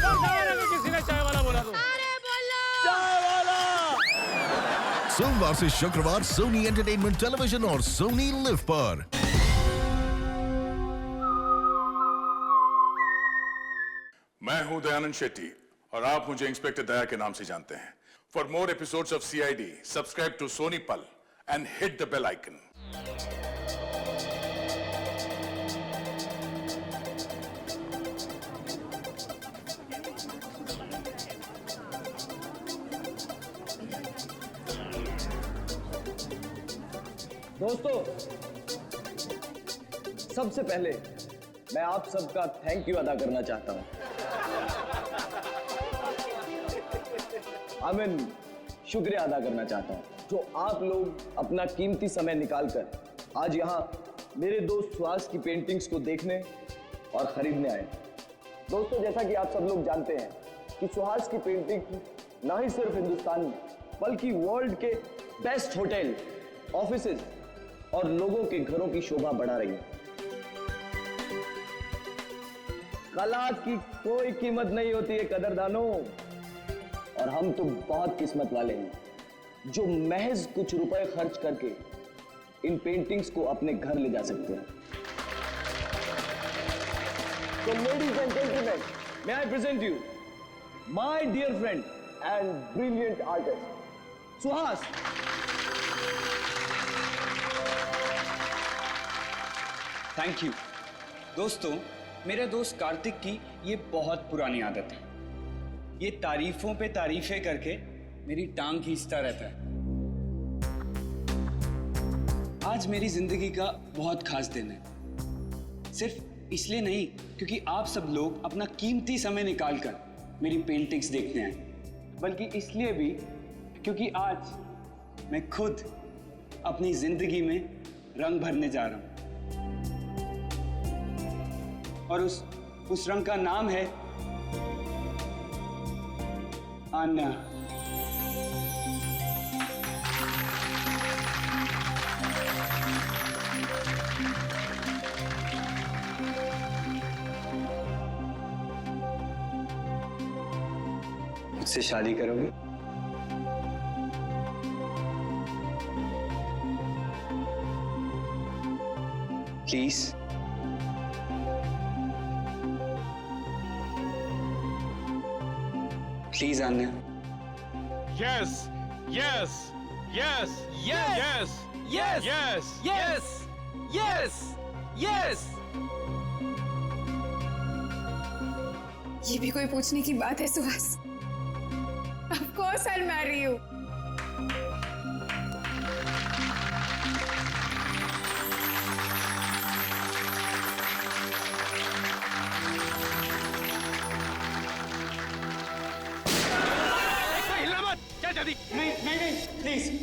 किसी ने चाय वाला बोला तो चाय वाला। सोमवार से शुक्रवार सोनी एंटरटेनमेंट टेलीविजन और सोनी लिव पर। मैं हूं दयानंद शेट्टी और आप मुझे इंस्पेक्टर दया के नाम से जानते हैं। For more episodes of CID, subscribe to Sony Pal and hit the bell icon. दोस्तों, सबसे पहले मैं आप सबका थैंक यू अदा करना चाहता हूं। शुक्रिया अदा करना चाहता हूं जो आप लोग अपना कीमती समय निकालकर आज यहां मेरे दोस्त सुहास की पेंटिंग्स को देखने और खरीदने आए। दोस्तों, जैसा कि आप सब लोग जानते हैं कि सुहास की पेंटिंग ना ही सिर्फ हिंदुस्तान में बल्कि वर्ल्ड के बेस्ट होटल, ऑफिसेज और लोगों के घरों की शोभा बढ़ा रही है। कला की कोई कीमत नहीं होती है कदरदानों, और हम तो बहुत किस्मत वाले हैं जो महज कुछ रुपए खर्च करके इन पेंटिंग्स को अपने घर ले जा सकते हैं। तो ladies and gentleman, may I present you my dear friend and brilliant artist Suhas. Thank you. दोस्तों, मेरे दोस्त कार्तिक की ये बहुत पुरानी आदत है। ये तारीफों पे तारीफें करके मेरी टांग खींचता रहता है। आज मेरी जिंदगी का बहुत खास दिन है। सिर्फ इसलिए नहीं क्योंकि आप सब लोग अपना कीमती समय निकालकर मेरी पेंटिंग्स देखते हैं, बल्कि इसलिए भी क्योंकि आज मैं खुद अपनी जिंदगी में रंग भरने जा रहा हूं। और उस रंग का नाम है आन्या। मुझसे शादी करोगे? Please. Please Anya. Yes, yes, yes, yes, yes, yes, yes, yes, yes. ये भी कोई पूछने की बात है Suhas? Of course I'll marry you. नहीं,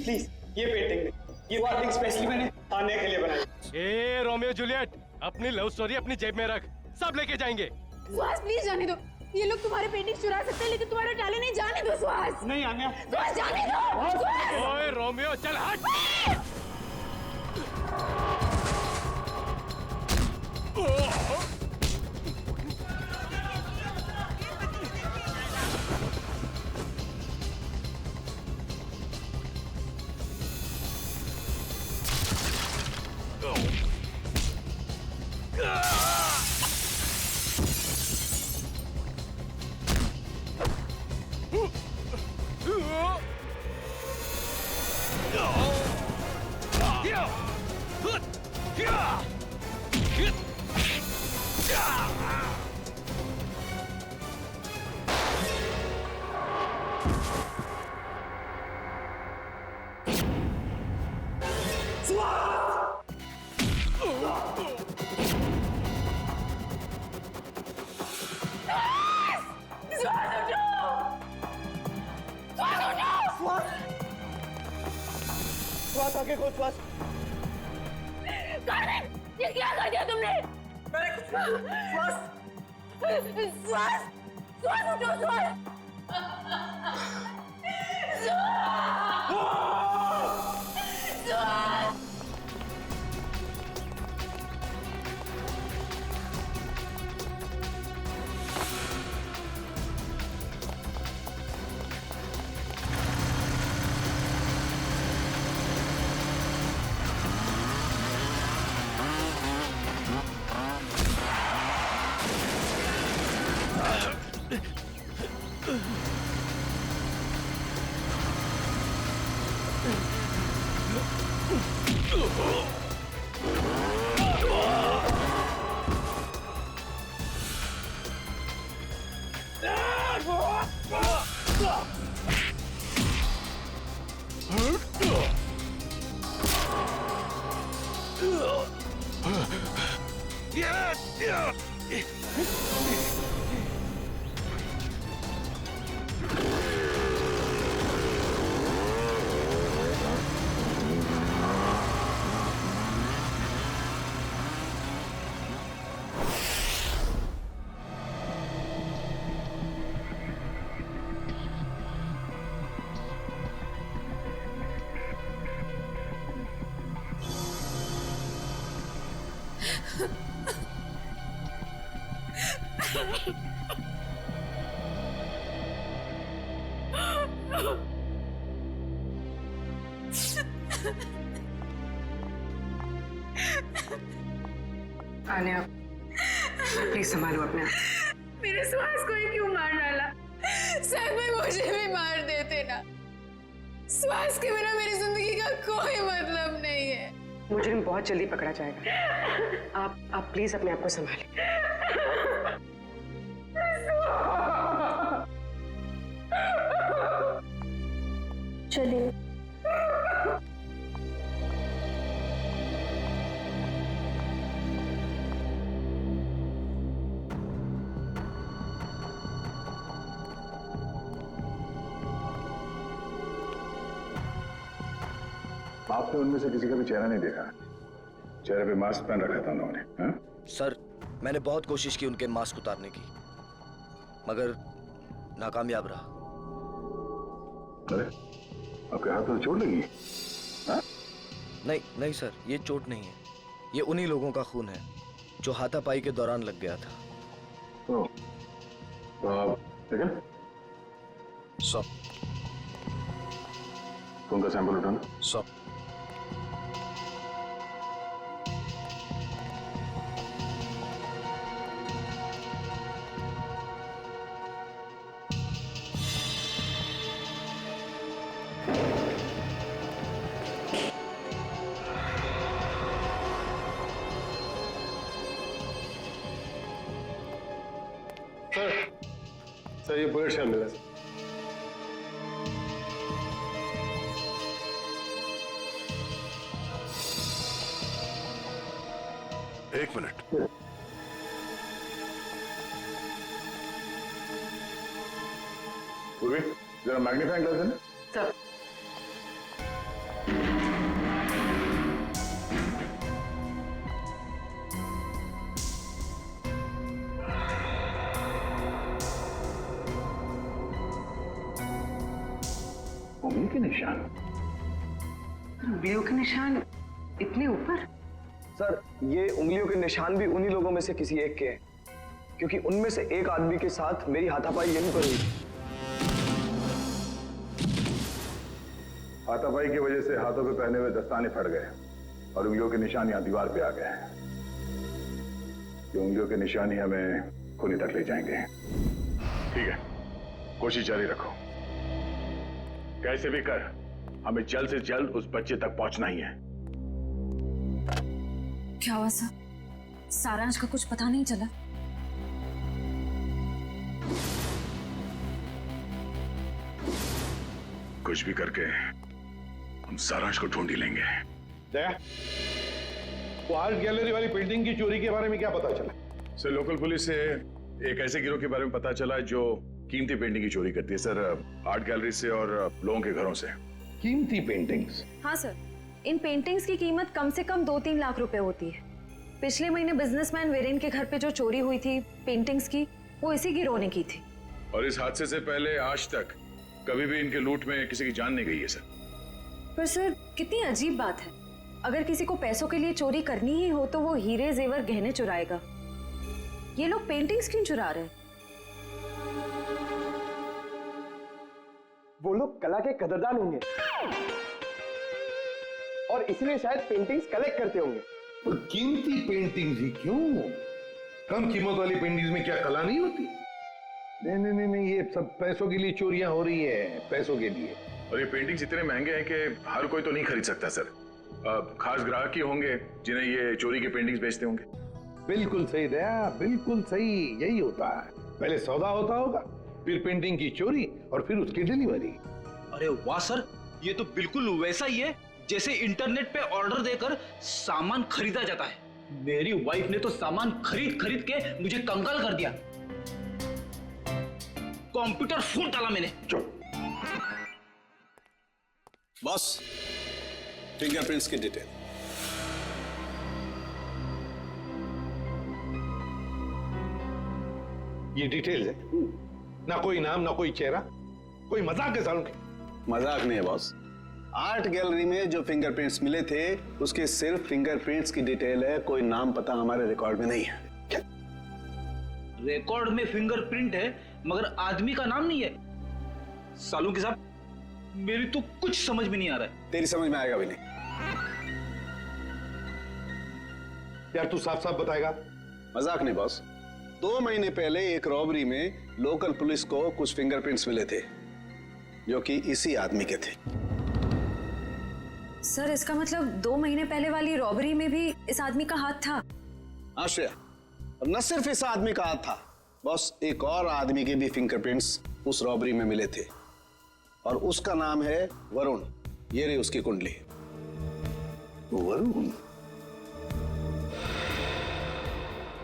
प्लीज ये पेंटिंग नहीं, ये पेंटिंग स्पेशली मैंने आने के लिए बनाई। ए रोमियो जूलियट, अपनी लव स्टोरी अपनी जेब में रख, सब लेके जाएंगे। सुहास प्लीज जाने दो। ये लोग तुम्हारे पेंटिंग चुरा सकते हैं लेकिन तुम्हारा टैलेंट नहीं जाने दो सुहास। नहीं आन्या, सुहास जाने दो। सुहास! ओए रोमियो चल हट। श्वास आगे खोल, श्वास। कार्तिक, ये क्या कर दिया तुमने? मैंने कुछ श्वास श्वास श्वास उठो, श्वास श्वास। आन्या, प्लीज संभालो अपने आप। मेरे सुहास को ही क्यों मार डाला? सर में मुझे भी मार देते ना। सुहास के बिना मेरी जिंदगी का कोई मतलब नहीं है। मुजरिम बहुत जल्दी पकड़ा जाएगा। आप प्लीज अपने आप को संभालें। चलिए। आपने उनमें से किसी का भी चेहरा नहीं देखा? चेहरे पे मास्क पहन रखा था उन्होंने। हाँ? सर, मैंने बहुत कोशिश की उनके मास्क उतारने की, मगर नाकामयाब रहा। अरे, आपके हाथ में चोट लगी? हाँ? नहीं सर, ये चोट नहीं है। ये उन्हीं लोगों का खून है जो हाथापाई के दौरान लग गया था। तो आप लेकिन सब खून का सैंपल उठाना। सब सर ये बुलेट शामिल है। एक मिनट। पूर्वी, जरा मैग्नीफाइंग ग्लास है ना? सर, उंगली के निशान। उंगलियों के निशान इतने ऊपर? सर, ये उंगलियों के निशान भी उन्हीं लोगों में से किसी एक के हैं, क्योंकि उनमें से एक आदमी के साथ मेरी हाथापाई यहीं पर हुई। हाथापाई की वजह से हाथों पे पहने हुए दस्ताने फट गए और उंगलियों के निशान यहाँ दीवार पे आ गए हैं। ये उंगलियों के निशान ही हमें खूनी तक ले जाएंगे। ठीक है, कोशिश जारी रखो। कैसे भी कर हमें जल्द से जल्द उस बच्चे तक पहुंचना ही है। क्या हुआ सर? सारांश का कुछ पता नहीं चला? कुछ भी करके हम सारांश को ढूंढ ही लेंगे। दया, वो आर्ट गैलरी वाली पेंटिंग की चोरी के बारे में क्या पता चला? सर, लोकल पुलिस से एक ऐसे गिरोह के बारे में पता चला जो कीमती पेंटिंग की चोरी करती है सर, आर्ट गैलरी से और लोगों के घरों से। कीमती पेंटिंग्स? हाँ सर, इन पेंटिंग्स की कीमत कम से कम 2-3 लाख रुपए होती है। पिछले महीने बिजनेसमैन वीरेन के घर पे जो चोरी हुई थी पेंटिंग्स की, वो इसी गिरोह ने की थी। और इस हादसे से पहले आज तक कभी भी इनके लूट में किसी की जान नहीं गई है सर। पर सर, कितनी अजीब बात है। अगर किसी को पैसों के लिए चोरी करनी ही हो तो वो हीरे जेवर गहने चुराएगा। ये लोग पेंटिंग्स क्यों चुरा रहे हैं? वो लोग कला के कदरदान होंगे और इसलिए शायद पेंटिंग्स कलेक्ट करते होंगे। पर कीमती पेंटिंग्स ही क्यों? कम कीमत वाली पेंटिंग्स में क्या कला नहीं होती? नहीं नहीं नहीं नहीं, ये सब पैसों के लिए चोरियां हो रही है, पैसों के लिए। और ये पेंटिंग्स इतने महंगे हैं कि हर कोई तो नहीं खरीद सकता सर। खास ग्राहक ही होंगे जिन्हें ये चोरी के पेंटिंग्स बेचते होंगे। बिल्कुल सही दया, बिल्कुल सही, यही होता है। पहले सौदा होता होगा, फिर पेंटिंग की चोरी और फिर उसकी डिलीवरी। अरे वाह सर, ये तो बिल्कुल वैसा ही है जैसे इंटरनेट पे ऑर्डर देकर सामान खरीदा जाता है। मेरी वाइफ ने तो सामान खरीद खरीद के मुझे कंगाल कर दिया। कंप्यूटर फोड़ डाला मैंने। बॉस, फिंगरप्रिंट्स की डिटेल। ये डिटेल है, ना कोई नाम ना कोई चेहरा, कोई मजाक है सालों की। मजाक नहीं है बॉस। आर्ट गैलरी में जो फिंगरप्रिंट्स मिले थे उसके सिर्फ फिंगरप्रिंट्स की डिटेल है, कोई नाम पता हमारे रिकॉर्ड में नहीं है। क्या? रिकॉर्ड में फिंगरप्रिंट है मगर आदमी का नाम नहीं है। सालू के साहब, मेरी तो कुछ समझ में नहीं आ रहा है। तेरी समझ में आएगा भी नहीं। यार तू साफ साफ बताएगा। मजाक नहीं बॉस। 2 महीने पहले एक रॉबरी में लोकल पुलिस को कुछ फिंगरप्रिंट्स मिले थे जो कि इसी आदमी के थे। सर इसका मतलब 2 महीने पहले वाली रॉबरी में भी इस आदमी का हाथ था। आश्रया, और न सिर्फ इस आदमी का हाथ था बॉस, एक और आदमी के भी फिंगरप्रिंट्स उस रॉबरी में मिले थे और उसका नाम है वरुण। ये रही उसकी कुंडली। वरुण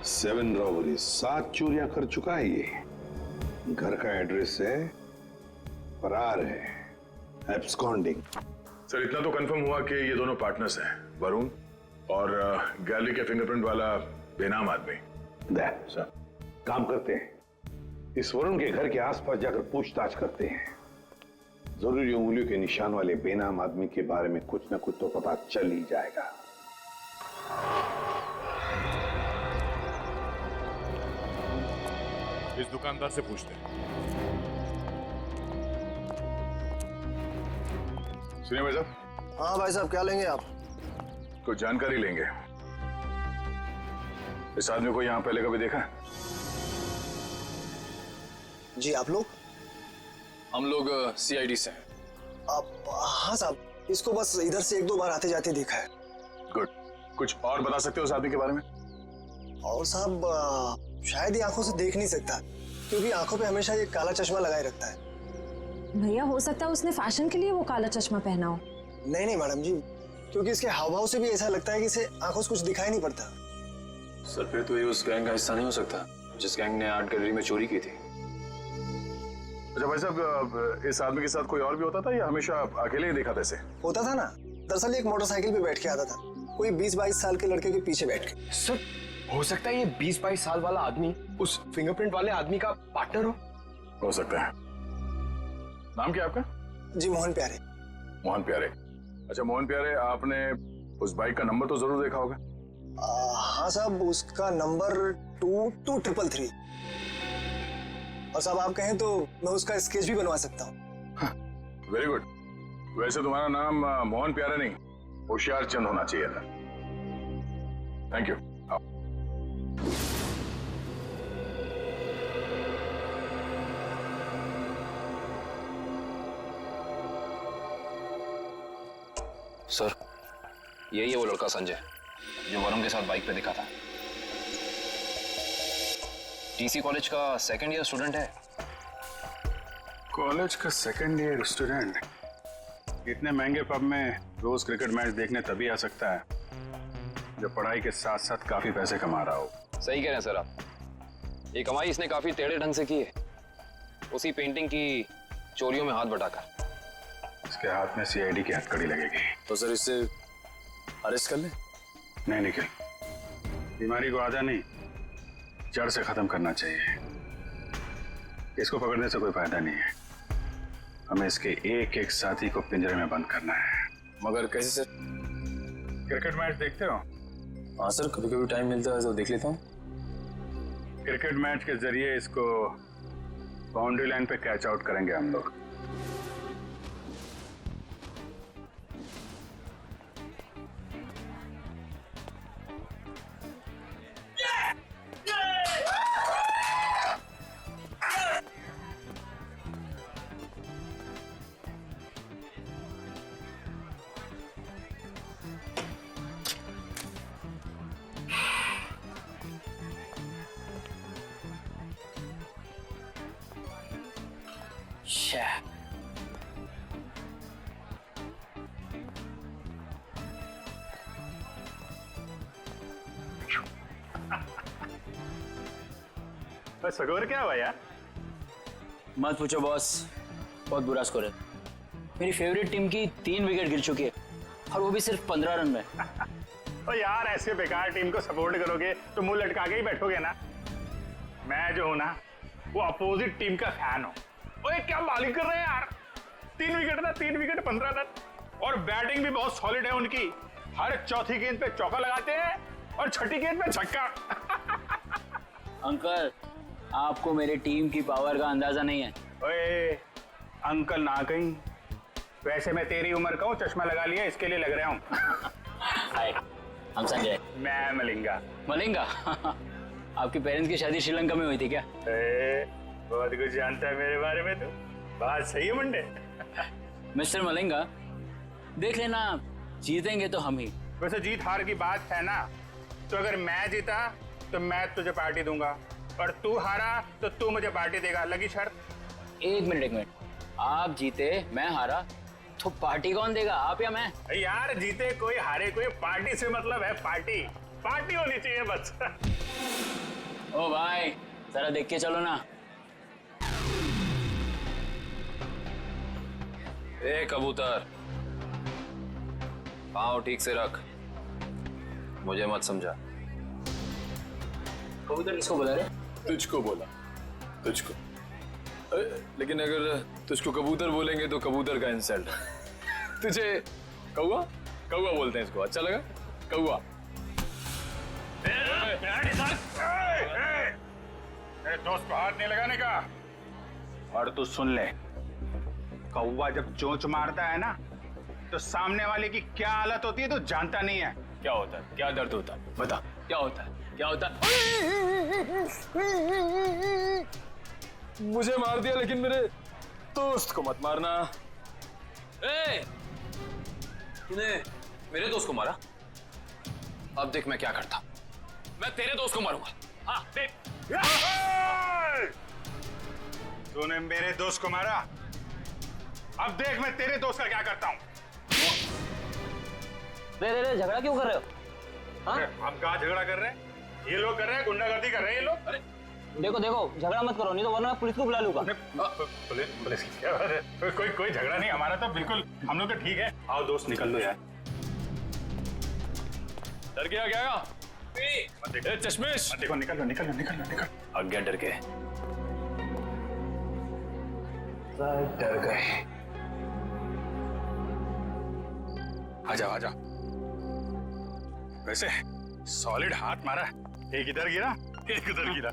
7 रॉबरी, 7 चोरियां कर चुका है ये। घर का एड्रेस है, फरार है, एब्सकॉन्डिंग। सर इतना तो कंफर्म हुआ कि ये दोनों पार्टनर्स हैं, वरुण और गैलरी के फिंगरप्रिंट वाला बेनाम आदमी। सर काम करते हैं, इस वरुण के घर के आसपास जाकर पूछताछ करते हैं। जरूरी उंगलियों के निशान वाले बेनाम आदमी के बारे में कुछ ना कुछ तो पता चल ही जाएगा। इस दुकानदार से पूछते हैं। सुनिए भाई साहब। हाँ भाई साहब, क्या लेंगे आप? कुछ जानकारी लेंगे। इस आदमी को यहाँ पहले कभी देखा है? जी, आप लोग? हम लोग सीआईडी से हैं। आप? हाँ साहब, इसको बस इधर से 1-2 बार आते जाते देखा है। गुड। कुछ और बता सकते हो उस आदमी के बारे में? और साहब शायद ये आंखों से देख नहीं सकता क्योंकि आंखों पे हमेशा ये काला चश्मा लगाए रखता है। भैया हो सकता है उसने फैशन के लिए वो काला चश्मा पहना हो। नहीं मैडम जी, क्योंकि इसके हाव भाव से भी ऐसा लगता है कि इसे आंखों से कुछ दिखाई नहीं पड़ता। सर फिर तो ये उस गैंग का हिस्सा नहीं हो सकता जिस गैंग ने आर्ट गैलरी में चोरी की थी। अच्छा भाई साहब, इस आदमी के साथ कोई और भी होता था या हमेशा अकेले ही देखा था इसे? होता था ना, दरअसल एक मोटरसाइकिल पे बैठ के आता था, कोई 20-22 साल के लड़के के पीछे बैठ के। सर हो सकता है ये 20-22 साल वाला आदमी उस फिंगरप्रिंट वाले आदमी का पार्टनर हो सकता है। नाम क्या आपका? जी, मोहन प्यारे। मोहन प्यारे। अच्छा मोहन प्यारे, आपने उस बाइक का नंबर तो जरूर देखा होगा? हाँ साहब, उसका नंबर 22333। और साहब आप कहें तो मैं उसका स्केच भी बनवा सकता हूँ। Very good. वैसे तुम्हारा नाम मोहन प्यारे नहीं, होशियार चंद होना चाहिए था। Thank you. सर यही है वो लड़का संजय जो वरुण के साथ बाइक पे दिखा था। टीसी कॉलेज का 2nd ईयर स्टूडेंट है। कॉलेज का 2nd ईयर स्टूडेंट इतने महंगे पब में रोज क्रिकेट मैच देखने तभी आ सकता है जब पढ़ाई के साथ साथ काफी पैसे कमा रहा हो। सही कह रहे हैं सर आप। ये कमाई इसने काफी टेढ़े ढंग से की है, उसी पेंटिंग की चोरियों में हाथ बटाकर। इसके हाथ में सीआईडी की हथकड़ी लगेगी। तो सर इससे अरेस्ट कर ले? नहीं निखिल, बीमारी को आधा नहीं जड़ से खत्म करना चाहिए। इसको पकड़ने से कोई फायदा नहीं है, हमें इसके एक एक साथी को पिंजरे में बंद करना है। मगर कैसे सर? क्रिकेट मैच देखते हो? हाँ सर, कभी कभी टाइम मिलता है तो देख लेता हूँ। क्रिकेट मैच के जरिए इसको बाउंड्री लाइन पे कैच आउट करेंगे हम लोग। स्कोर क्या हुआ यार? मत पूछो बॉस, बहुत बुरा स्कोर है। मेरी फेवरेट टीम की 3 विकेट गिर चुकी है और वो भी सिर्फ 15 रन में। तो यार ऐसे बेकार टीम को सपोर्ट करोगे तो मुंह लटका के ही बैठोगे ना। मैं जो हूं ना वो अपोजिट टीम का फैन हूं। ओए क्या बॉलिंग कर रहे हैं यार, 3 विकेट ना, 3 विकेट 15 रन। और बैटिंग भी बहुत सॉलिड है उनकी। हर चौथी गेंद पे चौका लगाते हैं और छठी गेंद पे छक्का। अंकल, आपको मेरी टीम की पावर का अंदाजा नहीं है। ओए अंकल ना कहीं, वैसे मैं तेरी उम्र का हूँ, चश्मा लगा लिया इसके लिए लग रहा हूँ। हाय, हम संजय। मैं मलिंगा। मलिंगा? आपके पेरेंट्स की शादी श्रीलंका में हुई थी क्या? बहुत कुछ जानता है मेरे बारे में तो। बात सही है मुंडे। मिस्टर मलिंगा, देख लेना, जीतेंगे तो हम ही। वैसे जीत हार की बात है ना, तो अगर मैं जीता तो मैं तुझे पार्टी दूंगा और तू हारा तो तू मुझे पार्टी देगा। लगी शर्त? एक मिनट, आप जीते मैं हारा तो पार्टी कौन देगा, आप या मैं? यार जीते कोई हारे कोई, पार्टी से मतलब है पार्टी। पार्टी होनी चाहिए बस। ओ भाई, जरा देख के चलो ना। ए कबूतर, पाँव ठीक से रख, मुझे मत समझा। कबूतर किसको बुला रहे? तुझको बोला, तुझको। लेकिन अगर तुझको कबूतर बोलेंगे तो कबूतर का इंसल्ट। तुझे कौवा कौवा बोलते हैं, इसको अच्छा लगा? कौवा। मेरे दोस्त को हाथ नहीं लगाने का। और तू सुन ले, कौवा जब चोंच मारता है ना तो सामने वाले की क्या हालत होती है तो जानता नहीं है। क्या होता है? क्या दर्द होता है? बता, क्या होता है? क्या होता है? मुझे मार दिया, लेकिन मेरे दोस्त को मत मारना। ए, तूने मेरे दोस्त को मारा? अब देख मैं क्या करता। मैं तेरे दोस्त को मारूंगा। हाँ देख। तूने मेरे दोस्त को मारा, अब देख मैं तेरे दोस्त का क्या करता हूँ। रे झगड़ा क्यों कर रहे हो? हाँ? हम कहाँ झगड़ा कर रहे हैं? ये लोग कर रहे हैं, गुंडागर्दी कर रहे हैं ये लोग। अरे देखो झगड़ा मत करो, नहीं तो वरना मैं पुलिस को बुला लूंगा। पुलिस की क्या बात है? कोई झगड़ा नहीं, हमारा तो बिल्कुल, हम लोग तो ठीक है। आओ दोस्त निकल लो यार। डर गया क्या? चश्मेश, देखो निकल लो। अब क्या डर के? डर गए। आजा। वैसे सॉलिड हाथ मारा, एक इधर गिरा एक उधर गिरा।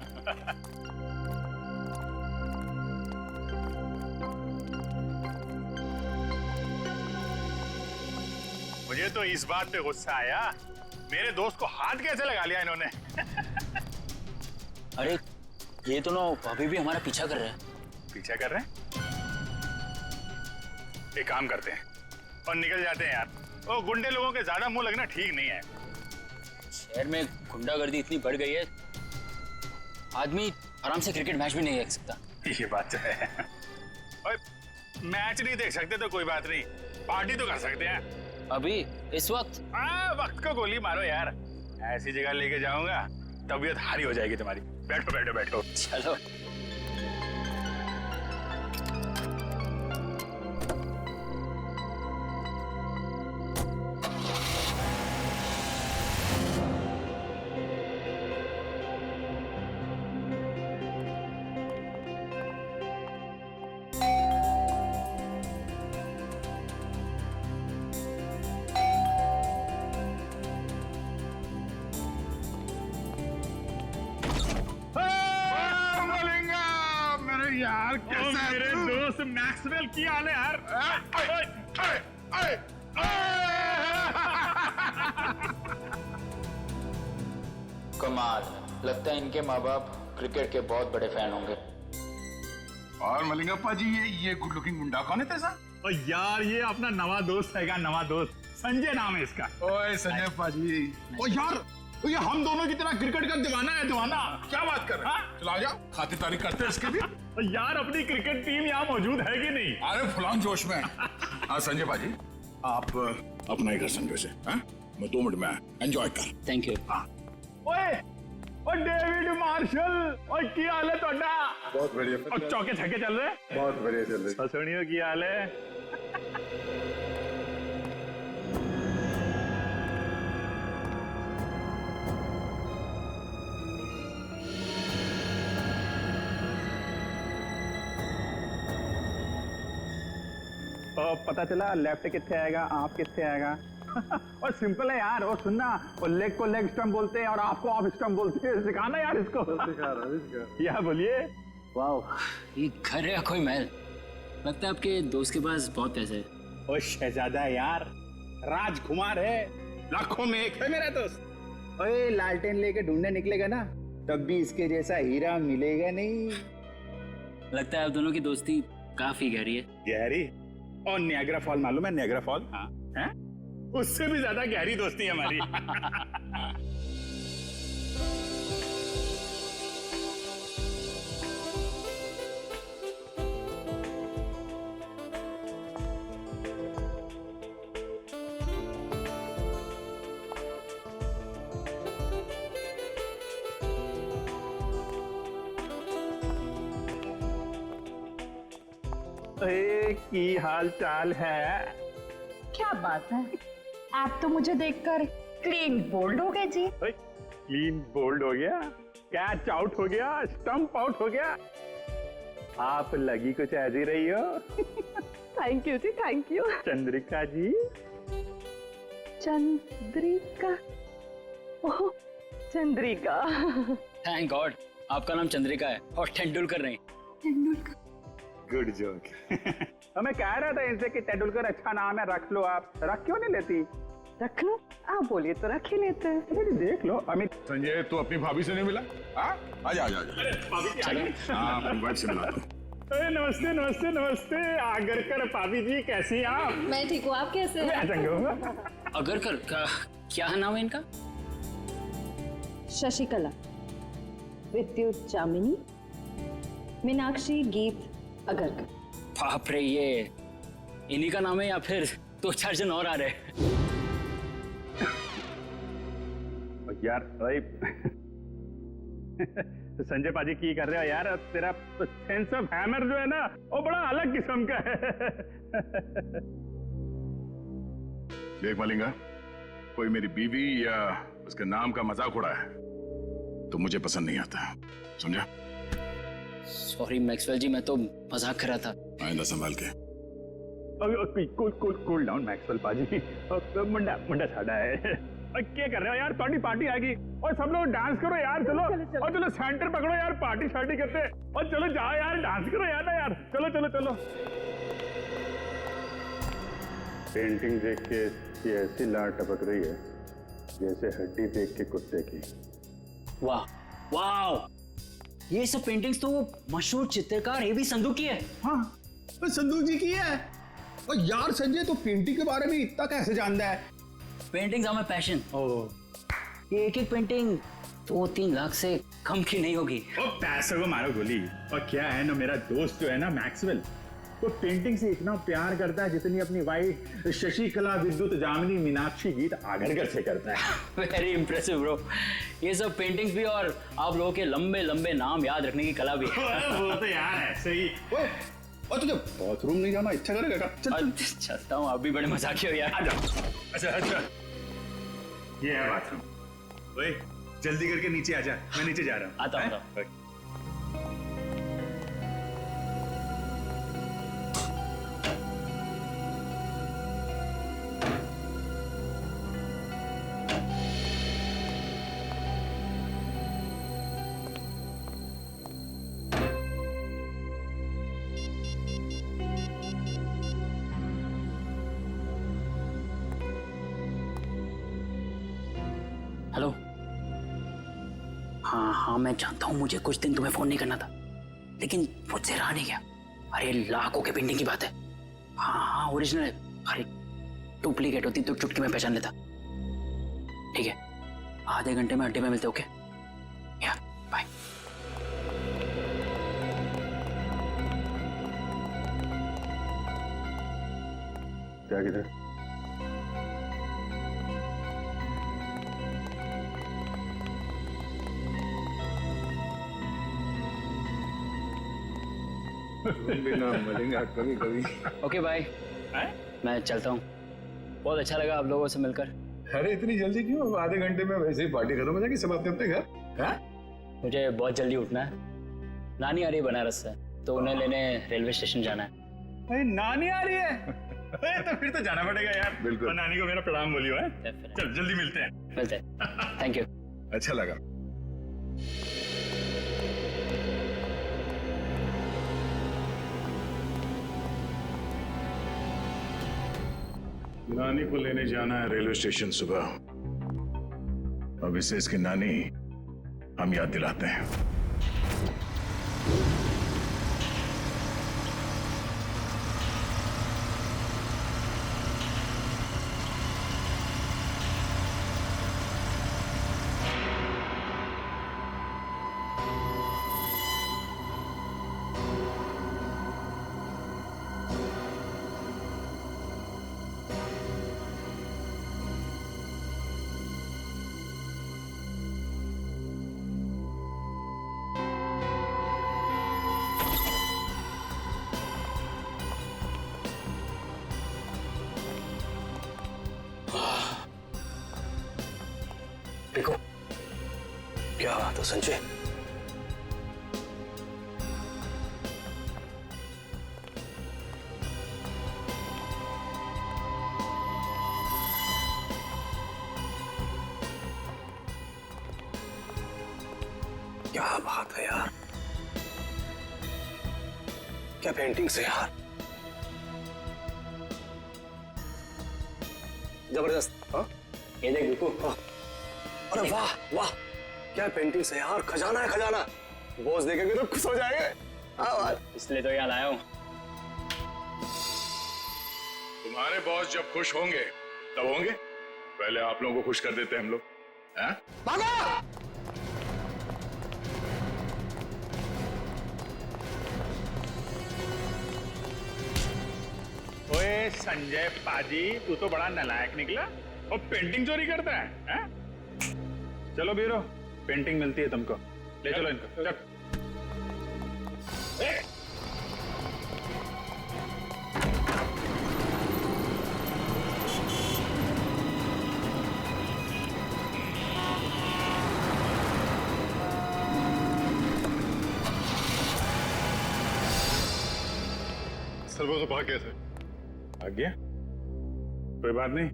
मुझे तो इस बात पे गुस्सा आया, मेरे दोस्त को हाथ कैसे लगा लिया इन्होंने। अरे ये दोनों अभी भी हमारा पीछा कर रहे हैं। पीछा कर रहे हैं? एक काम करते हैं और निकल जाते हैं यार। वो गुंडे लोगों के ज्यादा मुंह लगना ठीक नहीं है। शहर में गुंडागर्दी इतनी बढ़ गई है, आदमी आराम से क्रिकेट मैच भी नहीं देख सकता। ये बात तो है। और मैच नहीं देख सकते तो कोई बात नहीं, पार्टी तो कर सकते हैं। अभी इस वक्त? वक्त को गोली मारो यार। ऐसी जगह लेके जाऊंगा तबीयत हारी हो जाएगी तुम्हारी। बैठो। चलो। यार मेरे दोस्त मैक्सवेल की हाल है यार। कमाल, लगता है इनके माँ बाप क्रिकेट के बहुत बड़े फैन होंगे। और मलिंगप्पा जी, ये गुड लुकिंग गुंडा कौन है तेजा? और यार ये अपना नवा दोस्त है, नवा दोस्त संजय नाम है इसका। ओए संजय पाजी, ओ यार ये हम दोनों की तरह क्रिकेट का दीवाना है, दीवाना। क्या बात कर रहे हैं? चलो आ जाओ, खातिरदारी करते हैं इसके भी। यार अपनी क्रिकेट टीम यहाँ मौजूद है कि नहीं? अरे फुलान जोश में। हाँ संजय पाजी, आप अपना ही घर समझो से। मैं 2 मिनट में एंजॉय कर। Thank you. ओए और डेविड मार्शल और क्या हाल है तोड़ा? बहुत बढ़िया। और चौके छक्के चल रहे? बहुत बढ़िया चल रही। सुनियो की हाल है? तो पता चला लेफ्ट कितने आएगा, आप कितने आएगा। और सिंपल है यार। और सुनना, और लेग को लेग स्टंप बोलते हैं और आपको ऑफ स्टंप बोलते हैं। सिखाना यार इसको। सिखा रहा। या बोलिए। वाह, ये घर है या कोई महल? लगता है आपके दोस्त के पास बहुत पैसे है। ओ शहजादा यार, राजकुमार है, लाखों में एक है मेरा दोस्त। ओए लालटेन लेके ढूंढने निकलेगा ना, तब भी इसके जैसा हीरा मिलेगा नहीं। लगता है आप दोनों की दोस्ती काफी गहरी है। गहरी? और नियाग्रा फॉल मालूम है? Niagara fall? हाँ, हैं? उससे भी ज्यादा गहरी दोस्ती है हमारी। की हाल चाल है? क्या बात है, आप तो मुझे देखकर क्लीन बोल्ड हो गए जी। क्लीन बोल्ड हो गया, कैच आउट हो गया, स्टंप आउट हो गया। आप लगी कुछ ऐसी रही हो। थैंक यू जी, thank you. Chandrika ji. Chandrika? Oh, Chandrika. Thank God आपका नाम चंद्रिका है और तेंदुलकर नहीं। तेंदुलकर? Good joke. मैं कह रहा था इनसे कि तेंदुलकर अच्छा नाम है, रख लो आप। रख क्यों नहीं लेती? रख लो, आप बोलिए तो रख ही लेते हैं। देख लो अमित। संजय, तू अपनी भाभी से नहीं मिला? आजा आजा आजा। हाँ, अपनी वाइफ से मिला। नमस्ते नमस्ते नमस्ते। आगरकर भाभी जी, कैसी हैं आप? मैं ठीक हूँ, आप कैसे हैं? अगरकर क्या नाम है इनका? शशिकला, विद्युत जामिनी, मीनाक्षी गीत अगरकर। बाप रे, ये इन्हीं का नाम है या फिर 2-4 जन और आ रहे हैं? यार भाई तो संजय पाजी की कर रहे हो यार? तेरा सेंस ऑफ हैमर जो है ना, वो बड़ा अलग किस्म का है। देख मलिंगा, कोई मेरी बीवी या उसके नाम का मजाक उड़ाया है तो मुझे पसंद नहीं आता, समझा? सॉरी मैक्सवेल जी, मैं तो मजाक कर रहा था। आइंदा संभाल के। कूल डाउन मैक्सवेल पाजी। मुंडा मुंडा साड़ा है। क्या कर रहे हो यार? पार्टी आएगी और सब लोग डांस करो यार। चलो और चलो सेंटर पकड़ो यार, पार्टी करते हैं। और चलो जाओ यार, डांस करो यार। चलो चलो चलो। पेंटिंग देख के ये ऐसी लाट टपक रही है जैसे हड्डी देख के कुत्ते की। वाह वाह, ये सब पेंटिंग्स तो वो मशहूर चित्रकार एवी संधू की है। हाँ, संधू जी की है। और यार संजय तो पेंटिंग के बारे में इतना कैसे जानता है? Paintings are my passion. ये एक पेंटिंग 2-3 लाख से कम की नहीं होगी। पैसे को मारो गोली। और क्या है ना, मेरा दोस्त जो है ना मैक्सवेल, वो पेंटिंग से इतना प्यार करता है जितनी अपनी वाइफ शशिकला, विद्युत जामिनी, मीनाक्षी गीत आगरकर से करता है। Very impressive bro. ये सब पेंटिंग्स भी और आप लोगों के लंबे लंबे नाम याद रखने की कला भी है। वो तो यार ऐसे ही। और तुझे बाथरूम नहीं जाना इच्छा करेगा? चलता हूँ, आप भी बड़े मजाकिये हो यार। अच्छा, ये है बाथरूम। ओए जल्दी करके नीचे आ जा, मैं नीचे जा रहा हूँ। आता हूँ। हेलो। हाँ, मैं जानता हूँ मुझे कुछ दिन तुम्हें फोन नहीं करना था, लेकिन मुझसे रहा नहीं गया। अरे लाखों के पेंटिंग की बात है। हाँ, ओरिजिनल है। अरे डुप्लीकेट होती तो चुटकी में पहचान लेता। ठीक है, आधे घंटे में अड्डे में मिलते। ओके, या बाय। क्या किधर? भी ना मिलेंगे कभी कभी। ओके बाय, मैं चलता हूँ। बहुत अच्छा लगा आप लोगों से मिलकर। अरे इतनी जल्दी क्यों? आधे घंटे में वैसे ही पार्टी खत्म हो जाएगी, सब आपके अपने घर। हाँ? मुझे बहुत जल्दी उठना है। नानी आ रही है बनारस से, तो उन्हें लेने रेलवे स्टेशन जाना है। अरे नानी आ रही है? अरे तो फिर तो जाना पड़ेगा यार। बिल्कुल। और नानी को मेरा प्रणाम बोलियो है। चल जल्दी मिलते हैं। मिलते हैं। Thank you. अच्छा लगा। नानी को लेने जाना है रेलवे स्टेशन सुबह। अब इसे इसकी नानी हम याद दिलाते हैं। देखो क्या बात है संजय। क्या बात है यार, क्या पेंटिंग्स है यार, जबरदस्त। हाँ ये देख बिल्कुल। अरे वाह वाह, क्या पेंटिंग्स है यार, खजाना है खजाना। बॉस देखेंगे तो खुश हो जाएंगे। हाँ इसलिए तो यहाँ लाया हूँ। तुम्हारे बॉस जब खुश होंगे तब होंगे, पहले आप लोगों को खुश कर देते हैं हम लोग। हैं? भागा! ओए संजय पाजी, तू तो बड़ा नालायक निकला और पेंटिंग चोरी करता है, हैं? चलो बीरो, पेंटिंग मिलती है तुमको। ले चलो इनको। चल। सर वो तो भाग गए थे। भाग गया? कोई बात नहीं,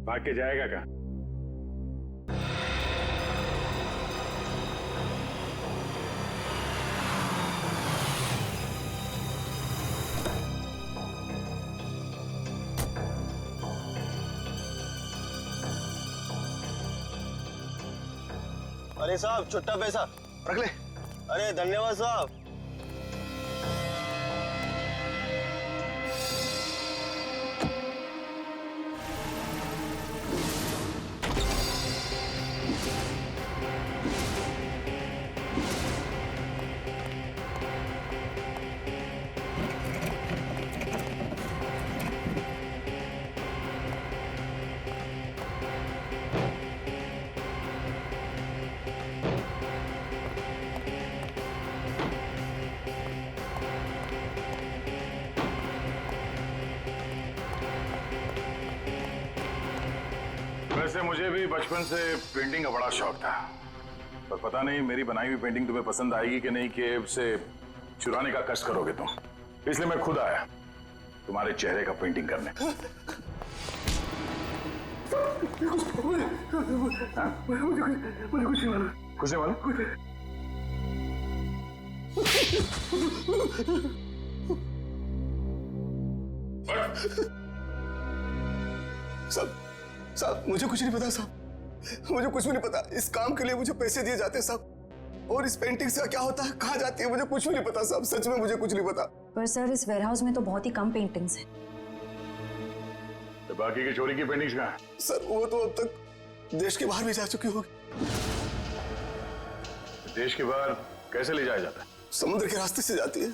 भाग के जाएगा कहाँ? अरे साहब छुट्टा पैसा रख ले। अरे धन्यवाद साहब। वैसे मुझे भी बचपन से पेंटिंग का बड़ा शौक था, पर पता नहीं मेरी बनाई हुई पेंटिंग तुम्हें पसंद आएगी कि नहीं, कि उसे चुराने का कष्ट करोगे तुम। इसलिए मैं खुद आया तुम्हारे चेहरे का पेंटिंग करने। मुझे कुछ नहीं मालूम। कुछ नहीं मालूम? साहब मुझे कुछ नहीं पता साहब, मुझे कुछ भी नहीं पता। इस काम के लिए मुझे पैसे दिए जाते हैं साहब, और इस पेंटिंग से क्या होता है, कहाँ जाती है, मुझे कुछ भी नहीं पता साहब। सच में मुझे कुछ नहीं पता। पर सर इस वेयरहाउस में तो बहुत ही कम पेंटिंग्स हैं। तो बाकी की चोरी की पेंटिंग्स कहाँ हैं? सर वो तो अब तक देश के बाहर भी जा चुकी होगी। देश के बाहर कैसे ले जाया जाता है? समुद्र के रास्ते से जाती है।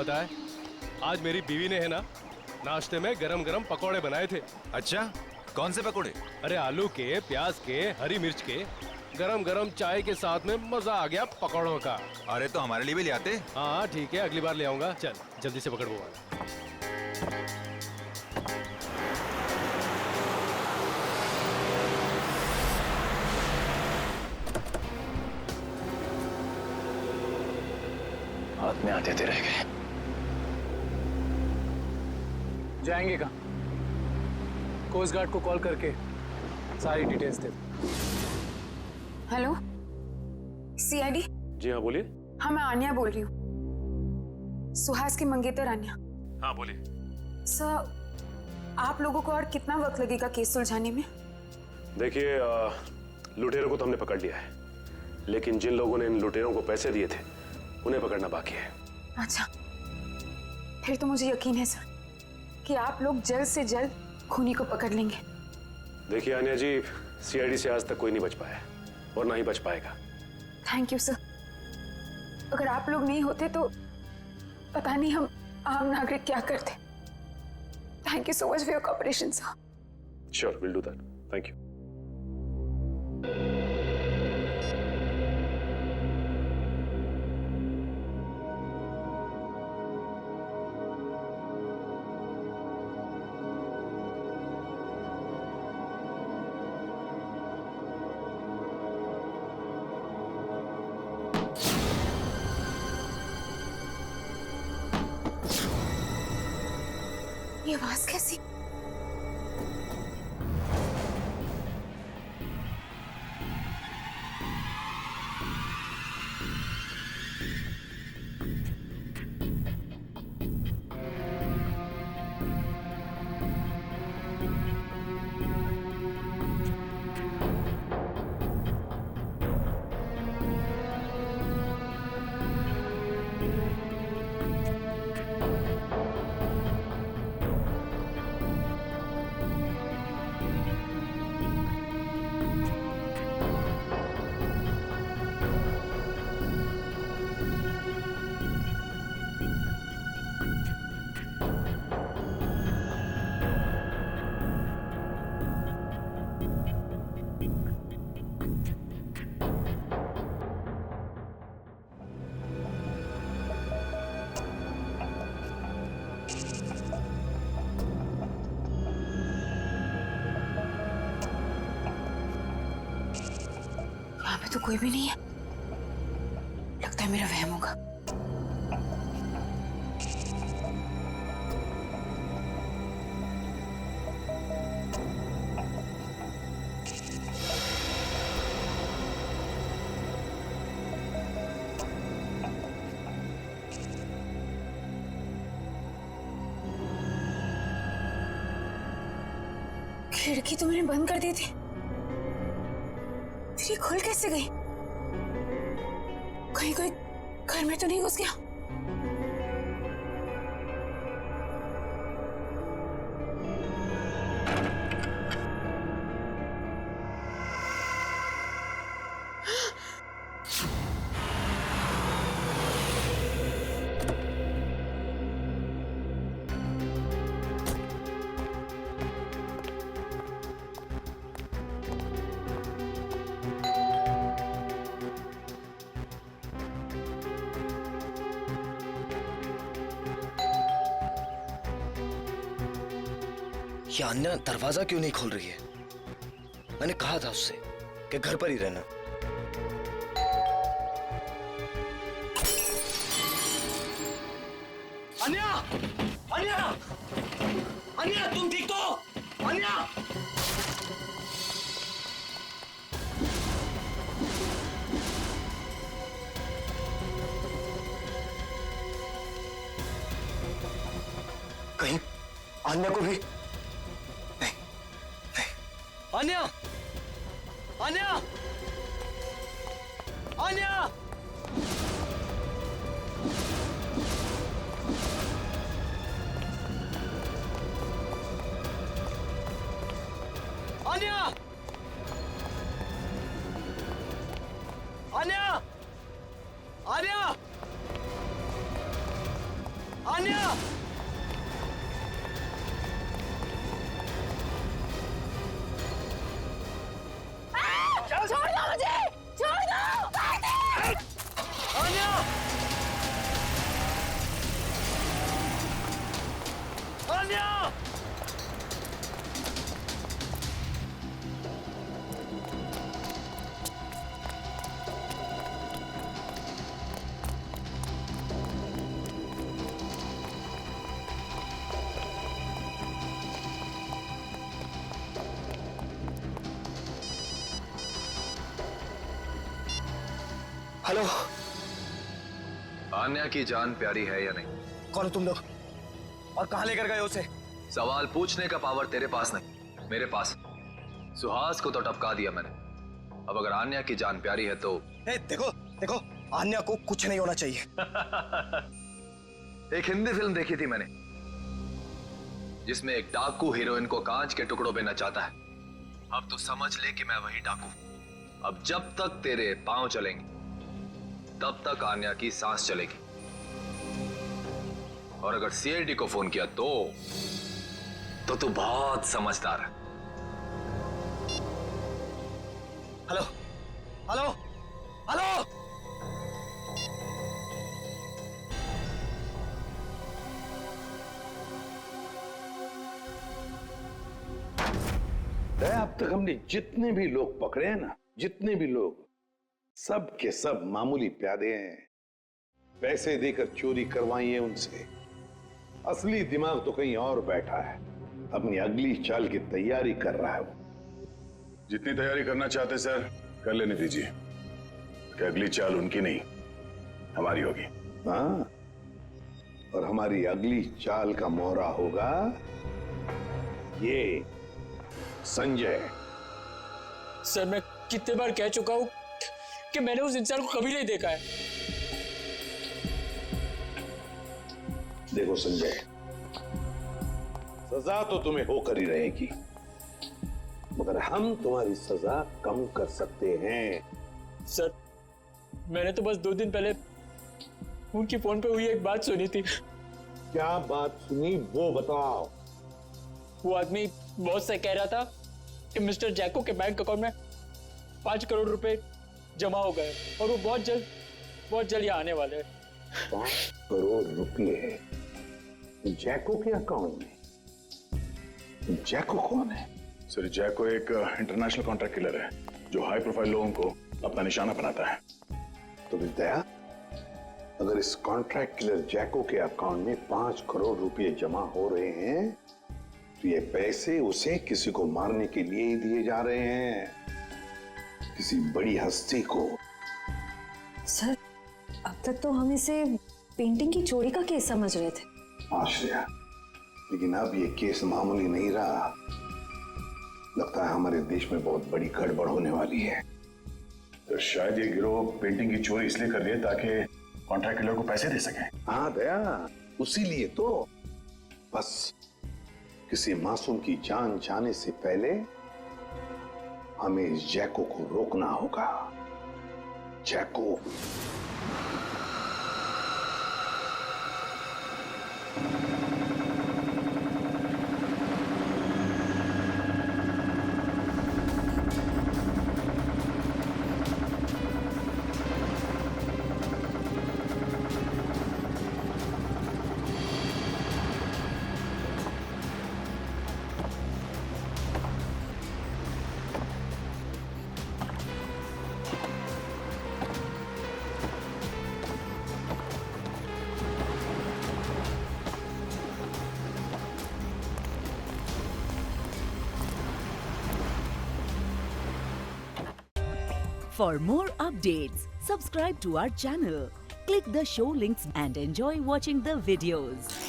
पता है, आज मेरी बीवी ने है ना नाश्ते में गरम गरम पकौड़े बनाए थे। अच्छा, कौन से पकौड़े? अरे आलू के, प्याज के, हरी मिर्च के, गरम गरम चाय के साथ में मजा आ गया पकौड़ों का। अरे तो हमारे लिए भी ले आते। हाँ ठीक है, अगली बार ले आऊंगा। चल जल्दी से पकड़ वो। हाथ में आते थे रह गए। जाएंगे कहाँ? कोस्ट गार्ड को कॉल करके सारी डिटेल्स दे। Hello, CID. जी हाँ बोलिए। हाँ मैं आन्या बोल रही हूँ, सुहास की मंगेतर आन्या। हाँ बोलिए। सर, आप लोगों को और कितना वक्त लगेगा केस सुलझाने में? देखिए, लुटेरों को तो हमने पकड़ लिया है, लेकिन जिन लोगों ने इन लुटेरों को पैसे दिए थे उन्हें पकड़ना बाकी है। अच्छा, फिर तो मुझे यकीन है सर कि आप लोग जल्द से जल्द खूनी को पकड़ लेंगे। देखिए आन्या जी, सीआईडी से आज तक कोई नहीं बच पाया और ना ही बच पाएगा। Thank you sir. अगर आप लोग नहीं होते तो पता नहीं हम आम नागरिक क्या करते। Thank you so much for your cooperation sir. Sure, will do that. Thank you. ये आवाज कैसी? तो कोई भी नहीं है, लगता है मेरा वहम होगा। खिड़की तो मैंने बंद कर दी थी, फिर ये खुल कैसे गई? कहीं कोई घर में तो नहीं घुस गया? ये अन्या दरवाजा क्यों नहीं खोल रही है? मैंने कहा था उससे कि घर पर ही रहना। अन्या! अन्या! अन्या, तुम ठीक तो? अन्या! कहीं अन्या को भी अन्या! अन्या! अन्या! अन्या! अन्या! अन्या! हेलो, आन्या की जान प्यारी है या नहीं? कौन हो तुम लोग और कहां लेकर गए उसे? सवाल पूछने का पावर तेरे पास नहीं, मेरे पास। सुहास को तो टपका दिया मैंने। अब अगर आन्या की जान प्यारी है तो देखो देखो, आन्या को कुछ नहीं होना चाहिए। एक हिंदी फिल्म देखी थी मैंने जिसमें एक डाकू हीरोइन को कांच के टुकड़ों पे नचाता है। अब तो समझ ले कि मैं वही डाकू। अब जब तक तेरे पांव चलेंगे तब तक आन्या की सांस चलेगी। और अगर सीआईडी को फोन किया तो तू बहुत समझदार है। हेलो हेलो हेलो, अब तक हमने जितने भी लोग पकड़े हैं ना, जितने भी लोग, सब के सब मामूली प्यादे हैं। पैसे देकर चोरी करवाई है उनसे। असली दिमाग तो कहीं और बैठा है, अपनी अगली चाल की तैयारी कर रहा है वो। जितनी तैयारी करना चाहते सर कर लेने दीजिए, कि अगली चाल उनकी नहीं हमारी होगी। हाँ, और हमारी अगली चाल का मोहरा होगा ये संजय। सर मैं कितने बार कह चुका हूं कि मैंने उस इंसान को कभी नहीं देखा है। देखो संजय, सजा तो तुम्हें होकर ही रहेगी, मगर हम तुम्हारी सजा कम कर सकते हैं। सर मैंने तो बस 2 दिन पहले उनकी फोन पे हुई एक बात सुनी थी। क्या बात सुनी वो बताओ। वो आदमी बॉस से कह रहा था कि मिस्टर जैको के बैंक अकाउंट में 5 करोड़ रुपए जमा हो गए और वो बहुत जल्द यहाँ आने वाले हैं। 5 करोड़ रुपए जैको के अकाउंट में? जैको कौन है? सर जैको एक इंटरनेशनल कॉन्ट्रैक्ट किलर है जो हाई प्रोफाइल लोगों को अपना निशाना बनाता है। तो दया, अगर इस कॉन्ट्रैक्ट किलर जैको के अकाउंट में 5 करोड़ रुपए जमा हो रहे हैं तो ये पैसे उसे किसी को मारने के लिए ही दिए जा रहे हैं, किसी बड़ी हस्ती को। सर अब तक तो हम इसे पेंटिंग की चोरी का केस समझ रहे थे। आश्रया, लेकिन अब ये केस मामूली नहीं रहा। लगता है हमारे देश में बहुत बड़ी गड़बड़ होने वाली है। तो शायद ये गिरोह पेंटिंग की चोरी इसलिए कर रही है ताकि कॉन्ट्रैक्ट किलर को पैसे दे सके। हाँ दया, उसी लिए तो। बस किसी मासूम की जान जाने से पहले हमें इस जैको को रोकना होगा। जैको For more updates, subscribe to our channel, click the show links and enjoy watching the videos.